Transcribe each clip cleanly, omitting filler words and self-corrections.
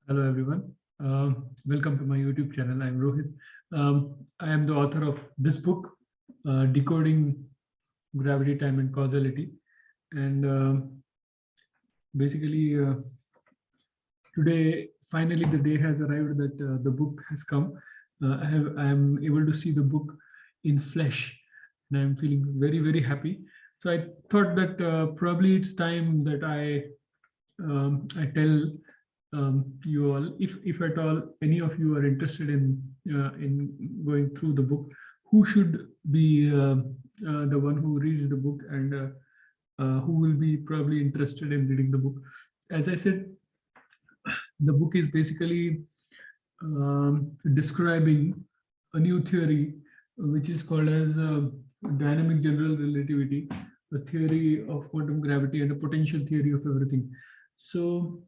Hello everyone. Welcome to my YouTube channel. I'm Rohit. I am the author of this book, Decoding Gravity, Time and Causality. And basically, today, finally, the day has arrived that the book has come. I am able to see the book in flesh, and I'm feeling very happy. So I thought that probably it's time that I tell you all, if at all any of you are interested in going through the book, who should be the one who reads the book, and who will be probably interested in reading the book. As I said, the book is basically describing a new theory, which is called as dynamic general relativity, a theory of quantum gravity and a potential theory of everything. So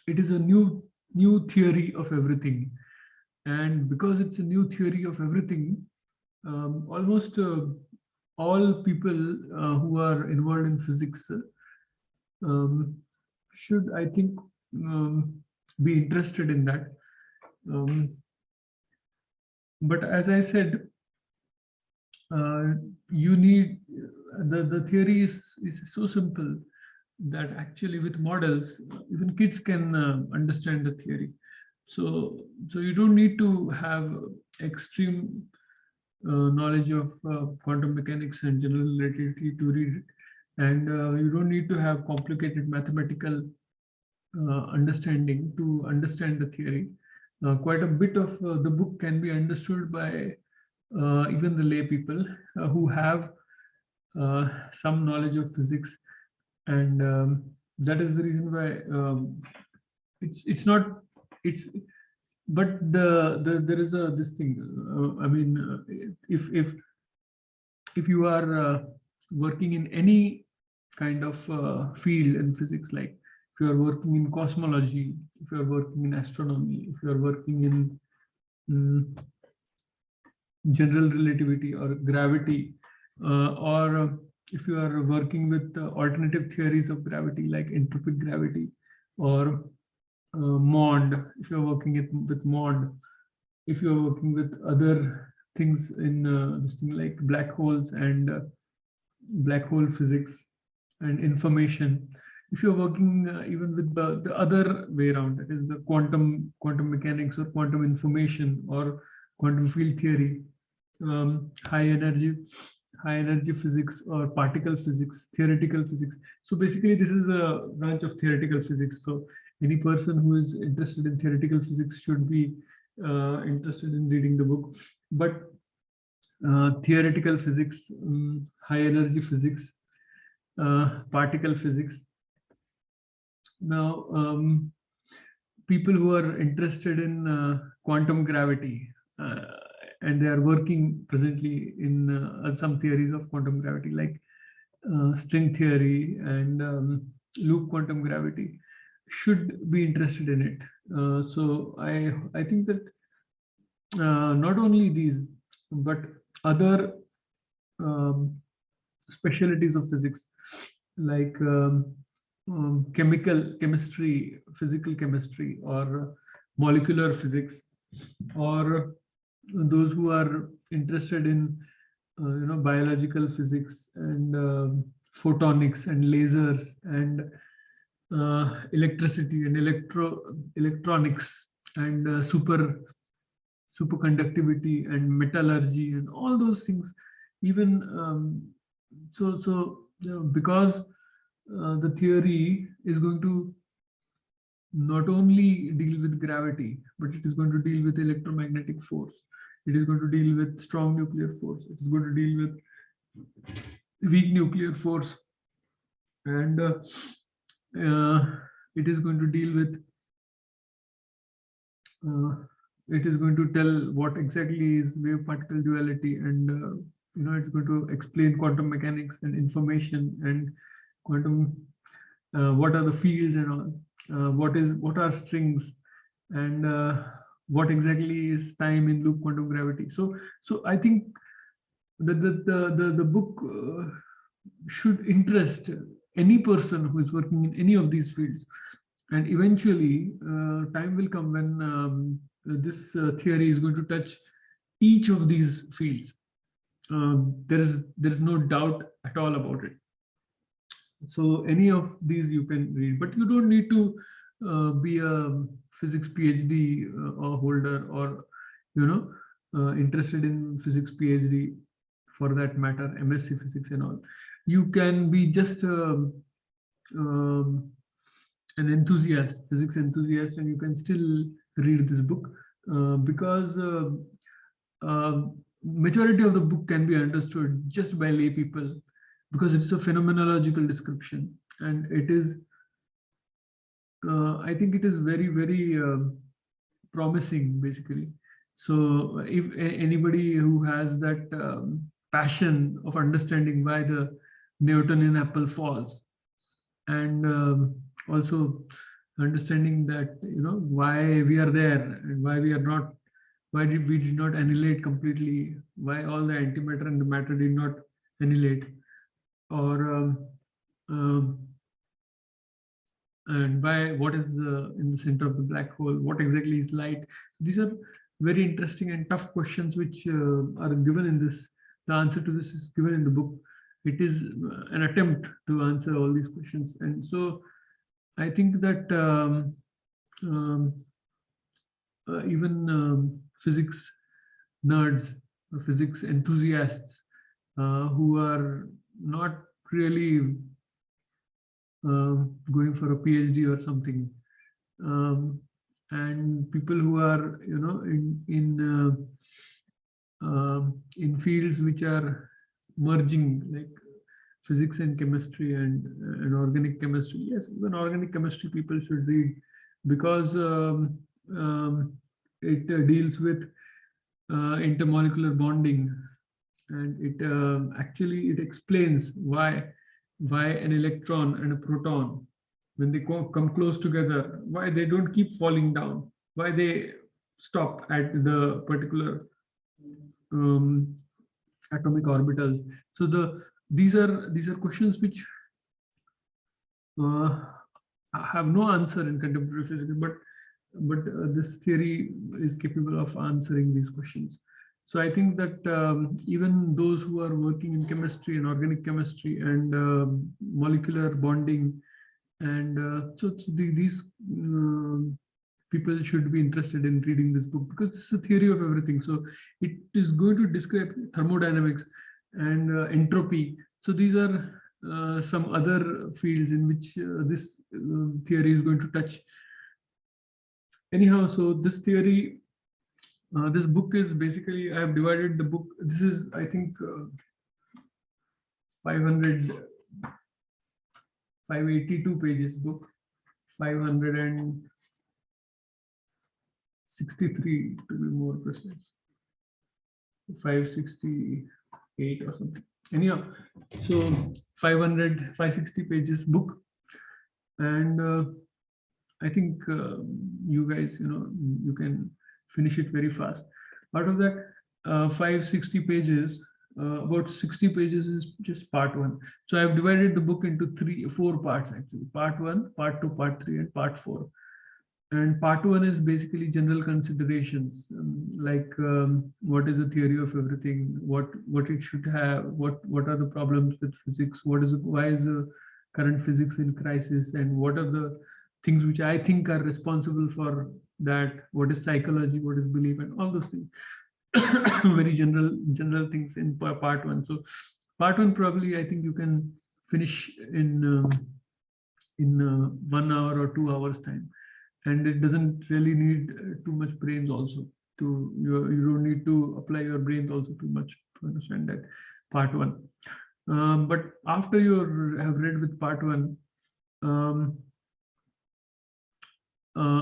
it is a new theory of everything, and because it's a new theory of everything, almost all people who are involved in physics um, should, I think, be interested in that. Um, but as I said, you need the theory is so simple that actually with models even kids can understand the theory. So you don't need to have extreme knowledge of quantum mechanics and general relativity to read it, and you don't need to have complicated mathematical understanding to understand the theory. Quite a bit of the book can be understood by even the lay people who have some knowledge of physics, and that is the reason why it's not it's but there is a this thing. I mean, if you are working in any kind of field in physics, like if you are working in cosmology, if you are working in astronomy, if you are working in mm, general relativity or gravity, or if you are working with alternative theories of gravity like entropic gravity, or MOND, if you're working with MOND, if you're working with other things in this thing like black holes and black hole physics and information, if you're working even with the other way around, that is the quantum mechanics or quantum information or quantum field theory, high energy physics or particle physics, theoretical physics. So basically this is a branch of theoretical physics. So any person who is interested in theoretical physics should be interested in reading the book. But theoretical physics, high energy physics, particle physics. Now, people who are interested in quantum gravity, and they are working presently in some theories of quantum gravity, like string theory and loop quantum gravity, should be interested in it. So I think that not only these, but other specialties of physics, like chemistry, physical chemistry, or molecular physics, or those who are interested in biological physics and photonics and lasers and electricity and electronics and superconductivity and metallurgy and all those things. Even because the theory is going to not only deal with gravity, but it is going to deal with electromagnetic force. It is going to deal with strong nuclear force. It is going to deal with weak nuclear force, and it is going to deal with. It is going to tell what exactly is wave-particle duality, and it's going to explain quantum mechanics and information and quantum. What are the fields and all? What are strings, and what exactly is time in loop quantum gravity? So I think that the book should interest any person who is working in any of these fields. And eventually, time will come when this theory is going to touch each of these fields. There is no doubt at all about it. So any of these you can read, but you don't need to be a physics PhD or holder, or interested in physics PhD, for that matter, MSc physics and all. You can be just um, an enthusiast, physics enthusiast, and you can still read this book, because majority of the book can be understood just by lay people, because it's a phenomenological description, and it is, I think it is very, very promising, basically. So if anybody who has that passion of understanding why the Newtonian apple falls, and also understanding that why we are there and why we are not, why did not annihilate completely, why all the antimatter and the matter did not annihilate, or and why, what is in the center of the black hole, what exactly is light. These are very interesting and tough questions which are given in this. The answer to this is given in the book. It is an attempt to answer all these questions, and so I think that even physics nerds or physics enthusiasts who are not really going for a PhD or something, and people who are in fields which are merging, like physics and chemistry and organic chemistry. Yes, even organic chemistry people should read, because it deals with intermolecular bonding, and it actually it explains why an electron and a proton, when they come close together, why they don't keep falling down, why they stop at the particular atomic orbitals. So these are questions which have no answer in contemporary physics, but this theory is capable of answering these questions. So I think that even those who are working in chemistry and organic chemistry and molecular bonding, and these people should be interested in reading this book, because this is a theory of everything. So it is going to describe thermodynamics and entropy. So these are some other fields in which this theory is going to touch. Anyhow, so this theory, this book is basically, I have divided the book. This is, I think, 582 pages book, 563 to be more precise, 568 or something. Anyhow, so 560 pages book, and I think you guys, you can finish it very fast. Out of that 560 pages, about 60 pages is just part one. So I've divided the book into 4 parts actually: part 1, part 2, part 3, and part 4. And part 1 is basically general considerations, like what is the theory of everything, what it should have, what are the problems with physics, why is the current physics in crisis, and what are the things which I think are responsible for that, what is psychology, what is belief, and all those things. Very general things in part 1. So part 1 probably I think you can finish in 1 hour or 2 hours time, and it doesn't really need too much brains also. You don't need to apply your brains also too much to understand that part 1. But after you have read with part 1,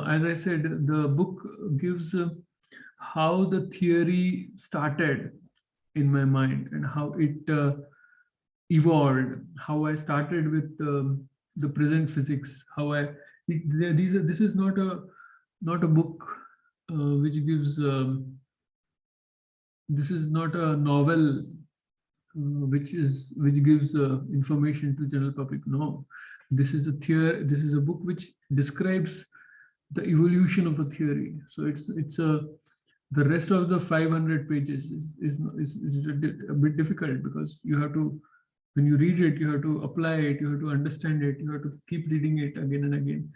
as I said, the book gives how the theory started in my mind and how it evolved, how I started with the present physics, how this is not a book which gives this is not a novel which gives information to general public. No, This is a theory. This is a book which describes the evolution of a theory. So it's a the rest of the 500 pages is a bit difficult, because you have to, when you read it, you have to apply it, you have to understand it, you have to keep reading it again and again.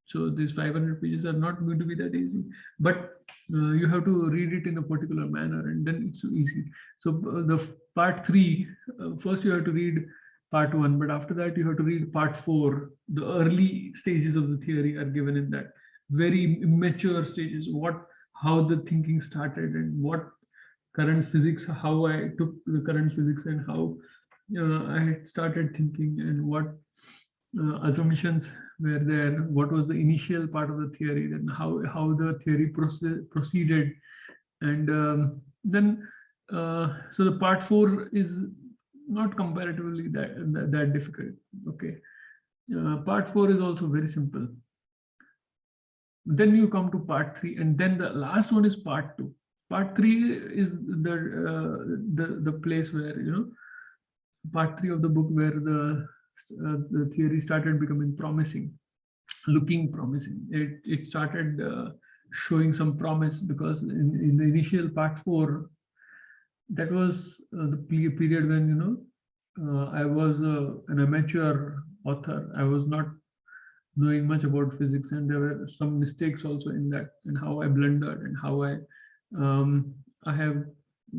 So these 500 pages are not going to be that easy, but you have to read it in a particular manner, and then it's easy. So the part 3, first you have to read part 1, but after that you have to read part 4. The early stages of the theory are given in that, very immature stages, how the thinking started, and what current physics, how I took the current physics, and how I had started thinking, and what assumptions were there, what was the initial part of the theory, then how the theory proceeded, and then so the part 4 is not comparatively that difficult. Okay, part 4 is also very simple. Then you come to part 3, and then the last one is part 2. Part 3 is the place where, part 3 of the book, where the theory started becoming promising, looking promising. It started showing some promise, because in the initial part 4, that was the period when I was an amateur author. I was not knowing much about physics, and there were some mistakes also in that, and how I blundered, and how I have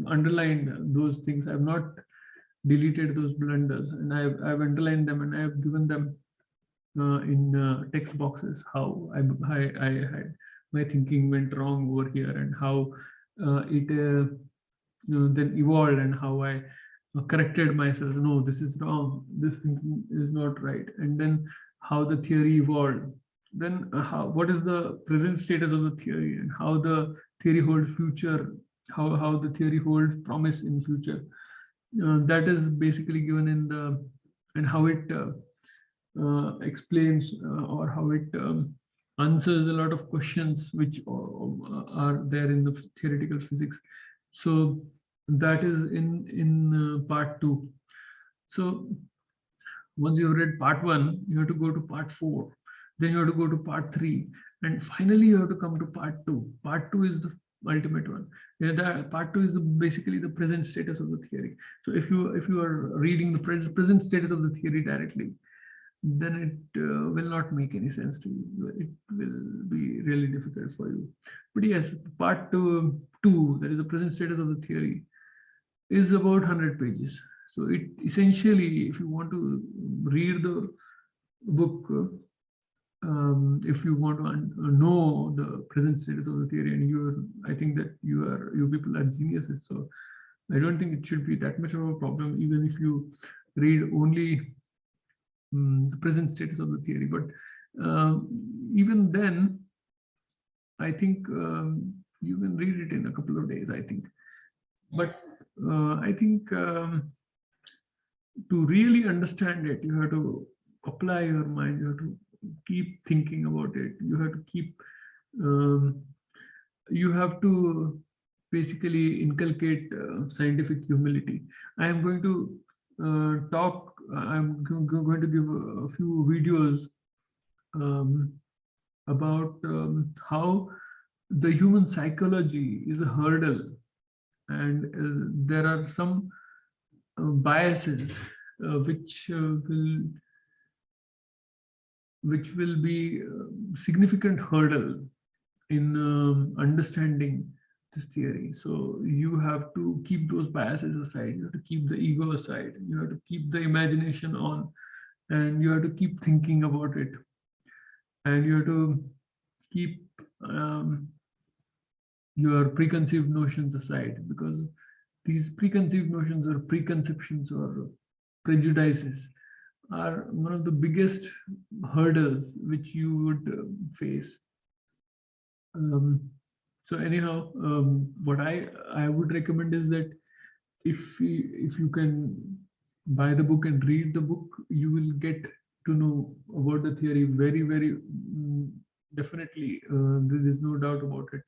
underlined those things. I have not deleted those blunders, and I've underlined them, and I have given them in text boxes, how I had my thinking went wrong over here, and how it then evolved, and how I corrected myself. No, this is wrong. This thinking is not right. And then how the theory evolved. Then what is the present status of the theory, and how the theory holds future, how the theory holds promise in future. That is basically given in the, and how it explains or how it answers a lot of questions which are there in the theoretical physics. So that is in part 2. So once you have read part 1, you have to go to part 4, then you have to go to part 3, and finally you have to come to part 2. Part 2 is the ultimate one. The part 2 is basically the present status of the theory. So if you are reading the present status of the theory directly, then it will not make any sense to you. It will be really difficult for you. But yes, part 2, that is the present status of the theory, is about 100 pages. So it essentially, if you want to read the book, if you want to know the present status of the theory, and I think that you people are geniuses. So I don't think it should be that much of a problem, even if you read only the present status of the theory. But even then, I think you can read it in a couple of days, I think. But I think to really understand it, you have to apply your mind, you have to keep thinking about it, you have to keep, you have to basically inculcate scientific humility. I am going to I'm going to give a few videos about how the human psychology is a hurdle, and there are some biases which will be a significant hurdle in understanding this theory. So you have to keep those biases aside, you have to keep the ego aside, you have to keep the imagination on, and you have to keep thinking about it, and you have to keep your preconceived notions aside, because these preconceived notions or preconceptions or prejudices are one of the biggest hurdles which you would face. So anyhow, what I would recommend is that if you can buy the book and read the book, you will get to know about the theory very, very definitely. There is no doubt about it.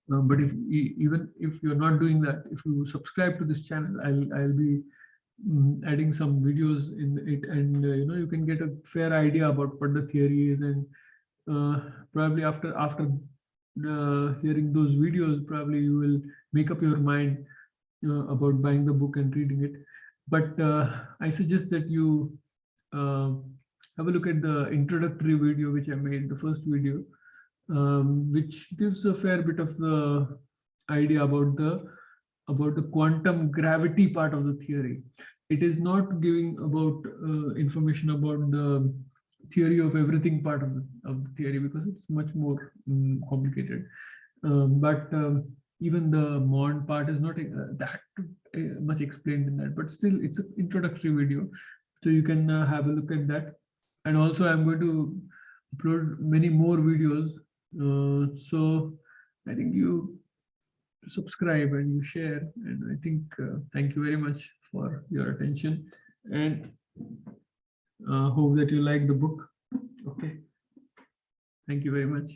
But even if you're not doing that, if you subscribe to this channel, I'll be adding some videos in it, and you can get a fair idea about what the theory is. And probably after hearing those videos, probably you will make up your mind about buying the book and reading it. But I suggest that you have a look at the introductory video which I made, the first video, which gives a fair bit of the idea about the quantum gravity part of the theory. It is not giving about information about the theory of everything part of the theory, because it's much more complicated. But even the MOND part is not that much explained in that, but still it's an introductory video, so you can have a look at that. And also I'm going to upload many more videos, so I think you subscribe and you share, and I think thank you very much for your attention, and hope that you like the book. Okay, thank you very much.